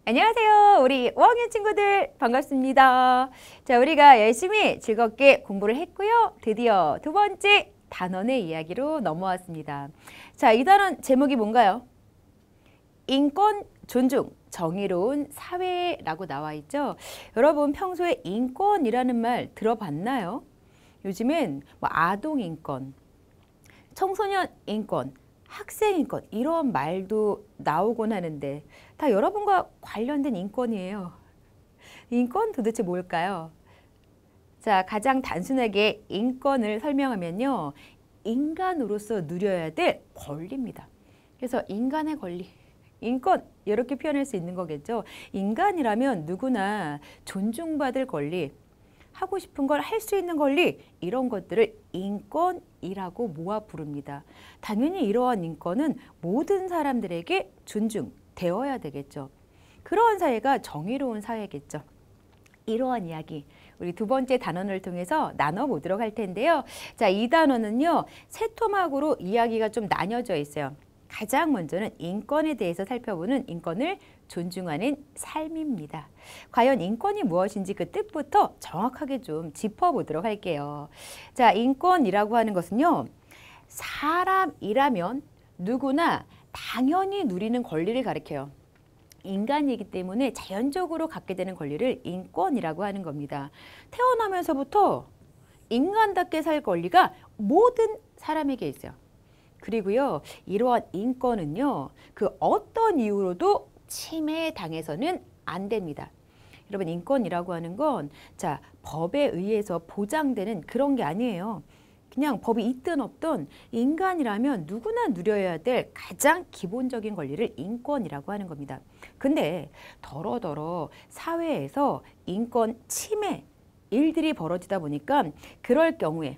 안녕하세요. 우리 5학년 친구들 반갑습니다. 자, 우리가 열심히 즐겁게 공부를 했고요. 드디어 두 번째 단원의 이야기로 넘어왔습니다. 자, 이 단원 제목이 뭔가요? 인권, 존중, 정의로운 사회라고 나와 있죠. 여러분 평소에 인권이라는 말 들어봤나요? 요즘엔 뭐 아동 인권, 청소년 인권, 학생 인권 이런 말도 나오곤 하는데 다 여러분과 관련된 인권이에요. 인권 도대체 뭘까요? 자, 가장 단순하게 인권을 설명하면요. 인간으로서 누려야 될 권리입니다. 그래서 인간의 권리, 인권 이렇게 표현할 수 있는 거겠죠. 인간이라면 누구나 존중받을 권리, 하고 싶은 걸 할 수 있는 권리 이런 것들을 인권이라고 모아 부릅니다. 당연히 이러한 인권은 모든 사람들에게 존중되어야 되겠죠. 그러한 사회가 정의로운 사회겠죠. 이러한 이야기 우리 두 번째 단원을 통해서 나눠보도록 할 텐데요. 자, 이 단원은요. 세 토막으로 이야기가 좀 나뉘어져 있어요. 가장 먼저는 인권에 대해서 살펴보는 인권을 존중하는 삶입니다. 과연 인권이 무엇인지 그 뜻부터 정확하게 좀 짚어보도록 할게요. 자, 인권이라고 하는 것은요. 사람이라면 누구나 당연히 누리는 권리를 가리켜요. 인간이기 때문에 자연적으로 갖게 되는 권리를 인권이라고 하는 겁니다. 태어나면서부터 인간답게 살 권리가 모든 사람에게 있어요. 그리고요, 이러한 인권은요, 그 어떤 이유로도 침해당해서는 안 됩니다. 여러분, 인권이라고 하는 건, 자, 법에 의해서 보장되는 그런 게 아니에요. 그냥 법이 있든 없든 인간이라면 누구나 누려야 될 가장 기본적인 권리를 인권이라고 하는 겁니다. 근데 더러더러 사회에서 인권 침해 일들이 벌어지다 보니까 그럴 경우에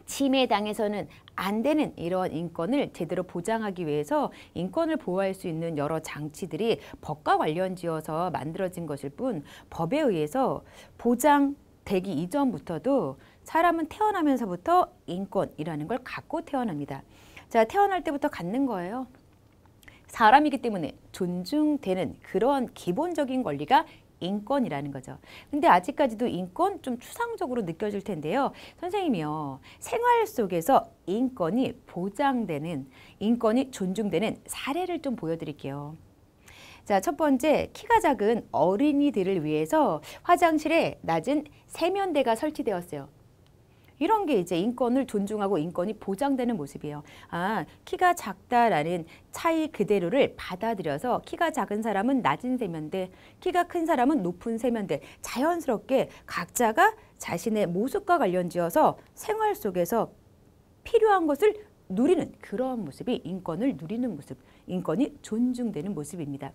침해당해서는 안 되는 이런 인권을 제대로 보장하기 위해서 인권을 보호할 수 있는 여러 장치들이 법과 관련지어서 만들어진 것일 뿐 법에 의해서 보장되기 이전부터도 사람은 태어나면서부터 인권이라는 걸 갖고 태어납니다. 자, 태어날 때부터 갖는 거예요. 사람이기 때문에 존중되는 그런 기본적인 권리가 인권이라는 거죠. 근데 아직까지도 인권 좀 추상적으로 느껴질 텐데요. 선생님이요. 생활 속에서 인권이 보장되는, 인권이 존중되는 사례를 좀 보여드릴게요. 자, 첫 번째, 키가 작은 어린이들을 위해서 화장실에 낮은 세면대가 설치되었어요. 이런 게 이제 인권을 존중하고 인권이 보장되는 모습이에요. 아, 키가 작다라는 차이 그대로를 받아들여서 키가 작은 사람은 낮은 세면대, 키가 큰 사람은 높은 세면대, 자연스럽게 각자가 자신의 모습과 관련지어서 생활 속에서 필요한 것을 누리는 그런 모습이 인권을 누리는 모습, 인권이 존중되는 모습입니다.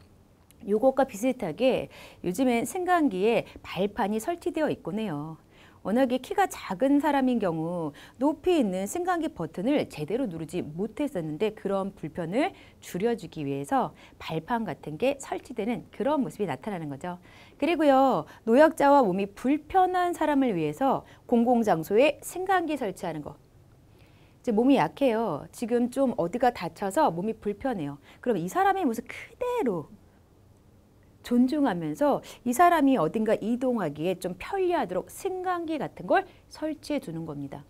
요것과 비슷하게 요즘엔 승강기에 발판이 설치되어 있곤 해요. 워낙에 키가 작은 사람인 경우 높이 있는 승강기 버튼을 제대로 누르지 못했었는데 그런 불편을 줄여주기 위해서 발판 같은 게 설치되는 그런 모습이 나타나는 거죠. 그리고요, 노약자와 몸이 불편한 사람을 위해서 공공장소에 승강기 설치하는 거. 이제 몸이 약해요. 지금 좀 어디가 다쳐서 몸이 불편해요. 그럼 이 사람의 모습 그대로 존중하면서 이 사람이 어딘가 이동하기에 좀 편리하도록 승강기 같은 걸 설치해 두는 겁니다.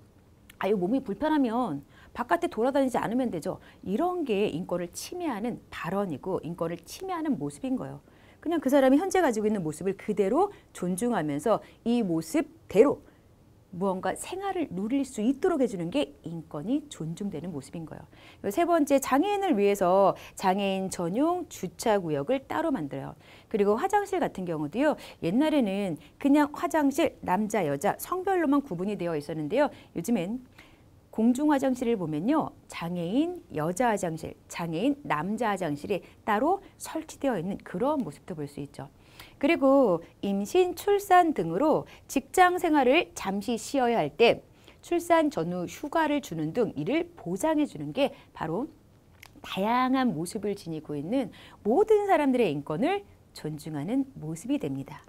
아, 이 몸이 불편하면 바깥에 돌아다니지 않으면 되죠. 이런 게 인권을 침해하는 발언이고 인권을 침해하는 모습인 거예요. 그냥 그 사람이 현재 가지고 있는 모습을 그대로 존중하면서 이 모습대로 무언가 생활을 누릴 수 있도록 해주는 게 인권이 존중되는 모습인 거예요. 세 번째, 장애인을 위해서 장애인 전용 주차구역을 따로 만들어요. 그리고 화장실 같은 경우도요. 옛날에는 그냥 화장실 남자, 여자 성별로만 구분이 되어 있었는데요. 요즘엔 공중 화장실을 보면요. 장애인 여자 화장실, 장애인 남자 화장실이 따로 설치되어 있는 그런 모습도 볼 수 있죠. 그리고 임신, 출산 등으로 직장 생활을 잠시 쉬어야 할 때 출산 전후 휴가를 주는 등 이를 보장해 주는 게 바로 다양한 모습을 지니고 있는 모든 사람들의 인권을 존중하는 모습이 됩니다.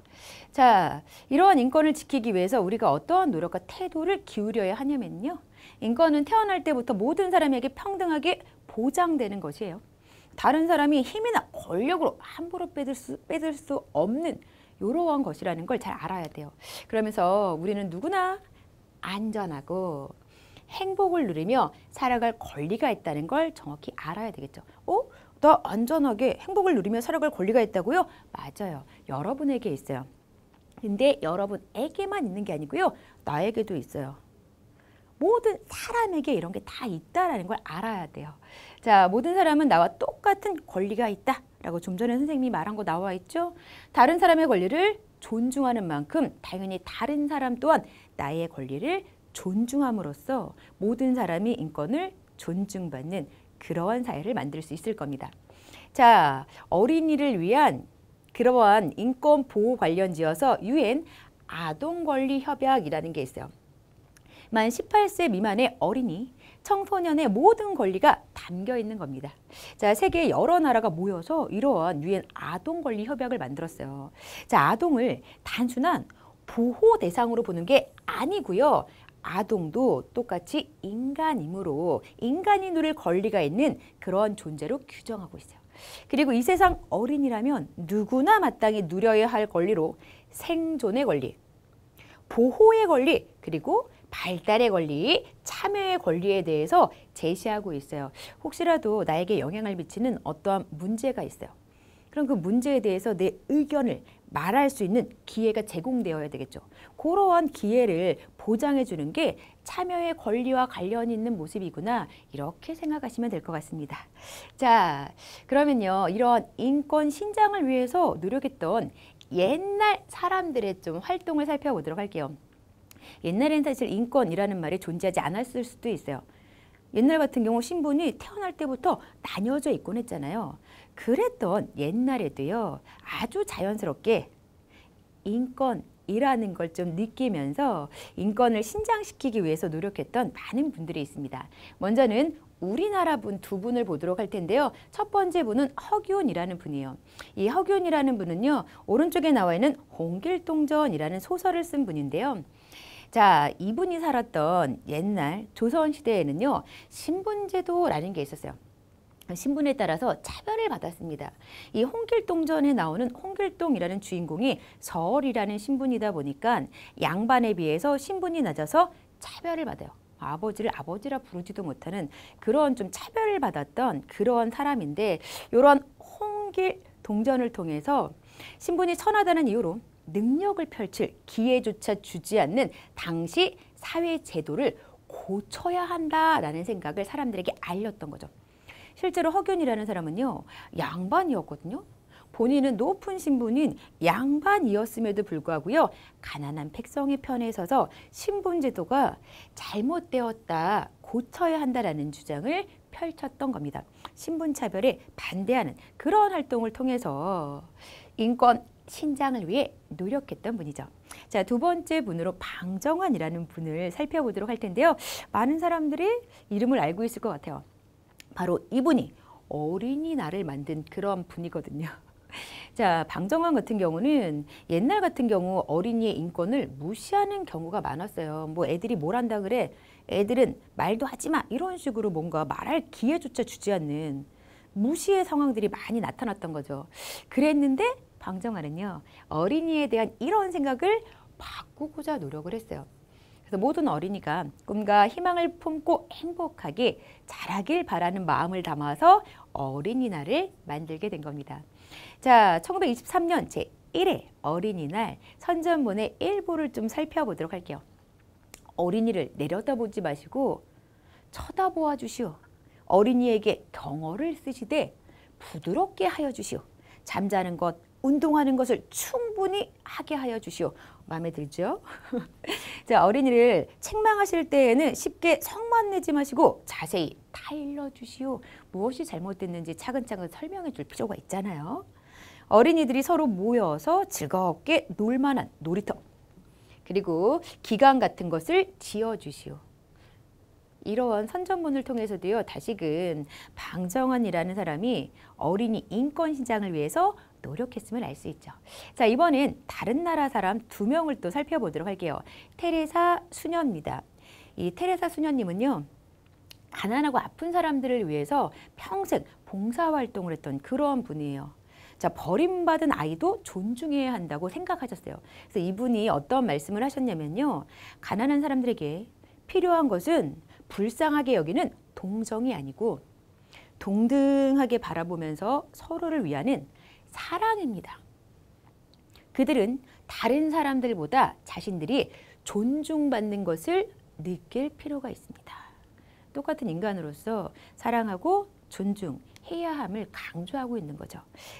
자, 이러한 인권을 지키기 위해서 우리가 어떠한 노력과 태도를 기울여야 하냐면요. 인권은 태어날 때부터 모든 사람에게 평등하게 보장되는 것이에요. 다른 사람이 힘이나 권력으로 함부로 빼들 수 없는 이러한 것이라는 걸 잘 알아야 돼요. 그러면서 우리는 누구나 안전하고 행복을 누리며 살아갈 권리가 있다는 걸 정확히 알아야 되겠죠. 나 안전하게 행복을 누리며 살아갈 권리가 있다고요? 맞아요. 여러분에게 있어요. 근데 여러분에게만 있는 게 아니고요. 나에게도 있어요. 모든 사람에게 이런 게 다 있다라는 걸 알아야 돼요. 자, 모든 사람은 나와 똑같은 권리가 있다라고 좀 전에 선생님이 말한 거 나와 있죠? 다른 사람의 권리를 존중하는 만큼 당연히 다른 사람 또한 나의 권리를 존중함으로써 모든 사람이 인권을 존중받는 그러한 사회를 만들 수 있을 겁니다. 자, 어린이를 위한 그러한 인권 보호 관련지어서 UN 아동권리협약이라는 게 있어요. 만 18세 미만의 어린이, 청소년의 모든 권리가 담겨 있는 겁니다. 자, 세계 여러 나라가 모여서 이러한 UN 아동권리협약을 만들었어요. 자, 아동을 단순한 보호 대상으로 보는 게 아니고요. 아동도 똑같이 인간이므로 인간이 누릴 권리가 있는 그런 존재로 규정하고 있어요. 그리고 이 세상 어린이라면 누구나 마땅히 누려야 할 권리로 생존의 권리, 보호의 권리, 그리고 발달의 권리, 참여의 권리에 대해서 제시하고 있어요. 혹시라도 나에게 영향을 미치는 어떠한 문제가 있어요. 그럼 그 문제에 대해서 내 의견을 말할 수 있는 기회가 제공되어야 되겠죠. 그러한 기회를 보장해 주는 게 참여의 권리와 관련이 있는 모습이구나, 이렇게 생각하시면 될 것 같습니다. 자, 그러면요, 이런 인권 신장을 위해서 노력했던 옛날 사람들의 좀 활동을 살펴보도록 할게요. 옛날엔 사실 인권이라는 말이 존재하지 않았을 수도 있어요. 옛날 같은 경우 신분이 태어날 때부터 나뉘어져 있곤 했잖아요. 그랬던 옛날에도요, 아주 자연스럽게 인권이라는 걸 좀 느끼면서 인권을 신장시키기 위해서 노력했던 많은 분들이 있습니다. 먼저는 우리나라 분 두 분을 보도록 할 텐데요. 첫 번째 분은 허균이라는 분이에요. 이 허균이라는 분은요, 오른쪽에 나와 있는 홍길동전이라는 소설을 쓴 분인데요. 자, 이분이 살았던 옛날 조선시대에는요, 신분제도라는 게 있었어요. 신분에 따라서 차별을 받았습니다. 이 홍길동전에 나오는 홍길동이라는 주인공이 서얼이라는 신분이다 보니까 양반에 비해서 신분이 낮아서 차별을 받아요. 아버지를 아버지라 부르지도 못하는 그런 좀 차별을 받았던 그런 사람인데, 이런 홍길동전을 통해서 신분이 천하다는 이유로 능력을 펼칠 기회조차 주지 않는 당시 사회 제도를 고쳐야 한다라는 생각을 사람들에게 알렸던 거죠. 실제로 허균이라는 사람은요, 양반이었거든요. 본인은 높은 신분인 양반이었음에도 불구하고요, 가난한 백성의 편에 서서 신분제도가 잘못되었다, 고쳐야 한다라는 주장을 펼쳤던 겁니다. 신분차별에 반대하는 그런 활동을 통해서 인권 신장을 위해 노력했던 분이죠. 자, 두 번째 분으로 방정환이라는 분을 살펴보도록 할 텐데요. 많은 사람들이 이름을 알고 있을 것 같아요. 바로 이분이 어린이날을 만든 그런 분이거든요. 자, 방정환 같은 경우는 옛날 같은 경우 어린이의 인권을 무시하는 경우가 많았어요. 뭐 애들이 뭘 한다 그래? 애들은 말도 하지 마, 이런 식으로 뭔가 말할 기회조차 주지 않는 무시의 상황들이 많이 나타났던 거죠. 그랬는데 방정환은요, 어린이에 대한 이런 생각을 바꾸고자 노력을 했어요. 그래서 모든 어린이가 꿈과 희망을 품고 행복하게 자라길 바라는 마음을 담아서 어린이날을 만들게 된 겁니다. 자, 1923년 제1회 어린이날 선전문의 일부를 좀 살펴보도록 할게요. 어린이를 내려다보지 마시고 쳐다보아 주시오. 어린이에게 경어를 쓰시되 부드럽게 하여 주시오. 잠자는 것, 운동하는 것을 충분히 하게 하여 주시오. 마음에 들죠? 자, 어린이를 책망하실 때에는 쉽게 성만 내지 마시고 자세히 타일러 주시오. 무엇이 잘못됐는지 차근차근 설명해 줄 필요가 있잖아요. 어린이들이 서로 모여서 즐겁게 놀만한 놀이터, 그리고 기관 같은 것을 지어주시오. 이러한 선전문을 통해서도요, 다시금 방정환이라는 사람이 어린이 인권 신장을 위해서 노력했음을 알 수 있죠. 자, 이번엔 다른 나라 사람 두 명을 또 살펴보도록 할게요. 테레사 수녀입니다. 이 테레사 수녀님은요, 가난하고 아픈 사람들을 위해서 평생 봉사활동을 했던 그런 분이에요. 자, 버림받은 아이도 존중해야 한다고 생각하셨어요. 그래서 이분이 어떤 말씀을 하셨냐면요. 가난한 사람들에게 필요한 것은 불쌍하게 여기는 동정이 아니고 동등하게 바라보면서 서로를 위하는 사랑입니다. 그들은 다른 사람들보다 자신들이 존중받는 것을 느낄 필요가 있습니다. 똑같은 인간으로서 사랑하고 존중해야 함을 강조하고 있는 거죠.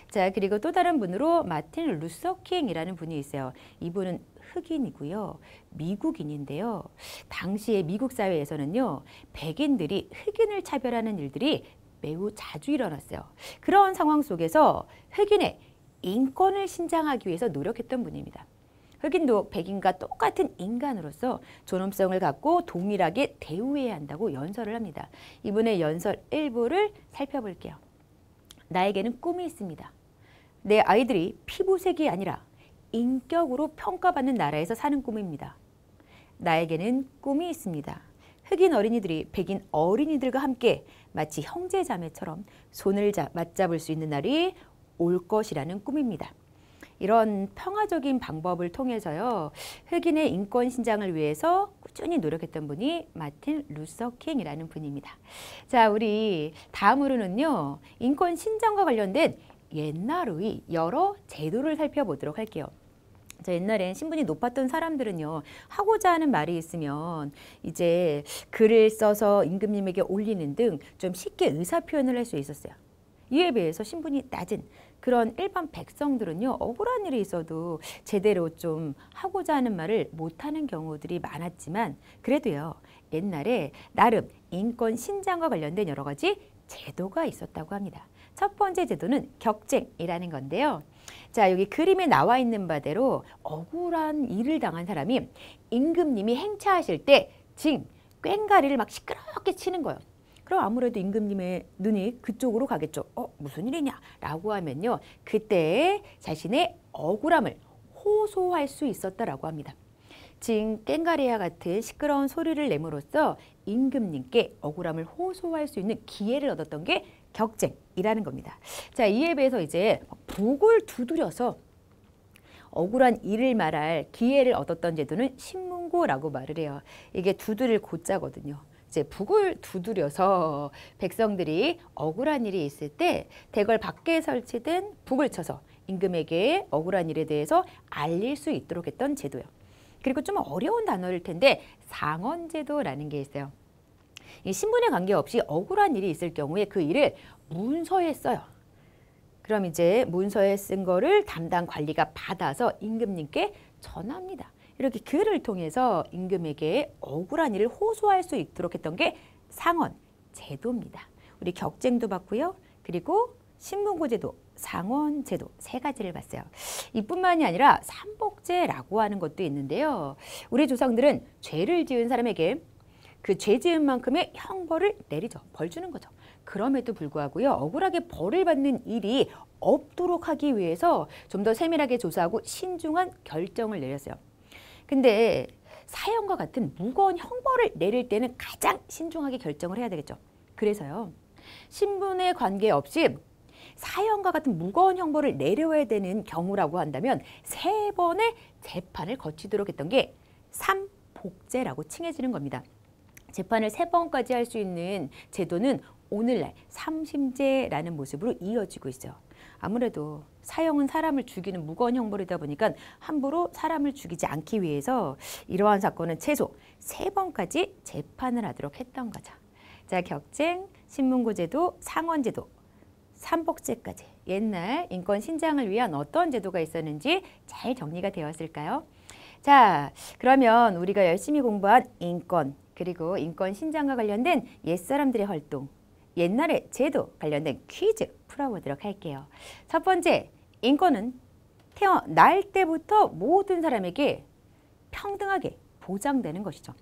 자, 그리고 또 다른 분으로 마틴 루서 킹이라는 분이 있어요. 이분은 흑인이고요. 미국인인데요. 당시에 미국 사회에서는요, 백인들이 흑인을 차별하는 일들이 매우 자주 일어났어요. 그런 상황 속에서 흑인의 인권을 신장하기 위해서 노력했던 분입니다. 흑인도 백인과 똑같은 인간으로서 존엄성을 갖고 동일하게 대우해야 한다고 연설을 합니다. 이분의 연설 일부를 살펴볼게요. 나에게는 꿈이 있습니다. 내 아이들이 피부색이 아니라 인격으로 평가받는 나라에서 사는 꿈입니다. 나에게는 꿈이 있습니다. 흑인 어린이들이 백인 어린이들과 함께 마치 형제자매처럼 손을 맞잡을 수 있는 날이 올 것이라는 꿈입니다. 이런 평화적인 방법을 통해서요, 흑인의 인권 신장을 위해서 꾸준히 노력했던 분이 마틴 루서 킹이라는 분입니다. 자, 우리 다음으로는요, 인권 신장과 관련된 옛날의 여러 제도를 살펴보도록 할게요. 자, 옛날엔 신분이 높았던 사람들은요, 하고자 하는 말이 있으면 이제 글을 써서 임금님에게 올리는 등 좀 쉽게 의사표현을 할 수 있었어요. 이에 비해서 신분이 낮은 그런 일반 백성들은요, 억울한 일이 있어도 제대로 좀 하고자 하는 말을 못하는 경우들이 많았지만, 그래도요, 옛날에 나름 인권 신장과 관련된 여러 가지 제도가 있었다고 합니다. 첫 번째 제도는 격쟁이라는 건데요. 자, 여기 그림에 나와 있는 바대로 억울한 일을 당한 사람이 임금님이 행차하실 때 징, 꽹과리를 막 시끄럽게 치는 거예요. 그럼 아무래도 임금님의 눈이 그쪽으로 가겠죠. 무슨 일이냐? 라고 하면요, 그때 자신의 억울함을 호소할 수 있었다라고 합니다. 징, 꽹과리와 같은 시끄러운 소리를 내므로써 임금님께 억울함을 호소할 수 있는 기회를 얻었던 게 격쟁이라는 겁니다. 자, 이에 비해서 이제 북을 두드려서 억울한 일을 말할 기회를 얻었던 제도는 신문고라고 말을 해요. 이게 두드릴 고자거든요. 이제 북을 두드려서 백성들이 억울한 일이 있을 때 대궐 밖에 설치된 북을 쳐서 임금에게 억울한 일에 대해서 알릴 수 있도록 했던 제도예요. 그리고 좀 어려운 단어일 텐데 상언제도라는 게 있어요. 이 신분에 관계없이 억울한 일이 있을 경우에 그 일을 문서에 써요. 그럼 이제 문서에 쓴 거를 담당 관리가 받아서 임금님께 전합니다. 이렇게 글을 통해서 임금에게 억울한 일을 호소할 수 있도록 했던 게 상언 제도입니다. 우리 격쟁도 봤고요. 그리고 신문고 제도, 상언 제도 세 가지를 봤어요. 이뿐만이 아니라 삼복제라고 하는 것도 있는데요. 우리 조상들은 죄를 지은 사람에게 그 죄 지은 만큼의 형벌을 내리죠. 벌 주는 거죠. 그럼에도 불구하고요, 억울하게 벌을 받는 일이 없도록 하기 위해서 좀 더 세밀하게 조사하고 신중한 결정을 내렸어요. 근데 사형과 같은 무거운 형벌을 내릴 때는 가장 신중하게 결정을 해야 되겠죠. 그래서요, 신분에 관계없이 사형과 같은 무거운 형벌을 내려야 되는 경우라고 한다면 3번의 재판을 거치도록 했던 게 삼복제라고 칭해지는 겁니다. 재판을 3번까지 할 수 있는 제도는 오늘날 삼심제라는 모습으로 이어지고 있어요. 아무래도 사형은 사람을 죽이는 무거운 형벌이다 보니까 함부로 사람을 죽이지 않기 위해서 이러한 사건은 최소 3번까지 재판을 하도록 했던 거죠. 자, 격쟁, 신문고제도, 상언제도, 삼복제까지 옛날 인권 신장을 위한 어떤 제도가 있었는지 잘 정리가 되었을까요? 자, 그러면 우리가 열심히 공부한 인권, 그리고 인권 신장과 관련된 옛사람들의 활동, 옛날의 제도 관련된 퀴즈 풀어보도록 할게요. 첫 번째, 인권은 태어날 때부터 모든 사람에게 평등하게 보장되는 것이죠.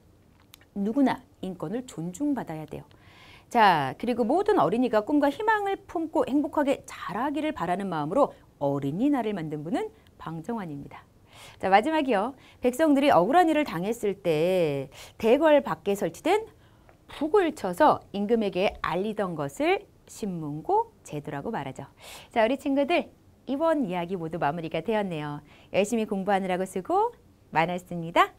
누구나 인권을 존중받아야 돼요. 자, 그리고 모든 어린이가 꿈과 희망을 품고 행복하게 자라기를 바라는 마음으로 어린이날을 만든 분은 방정환입니다. 자, 마지막이요. 백성들이 억울한 일을 당했을 때 대궐 밖에 설치된 북을 쳐서 임금에게 알리던 것을 신문고 제도라고 말하죠. 자, 우리 친구들 이번 이야기 모두 마무리가 되었네요. 열심히 공부하느라고 수고 많았습니다.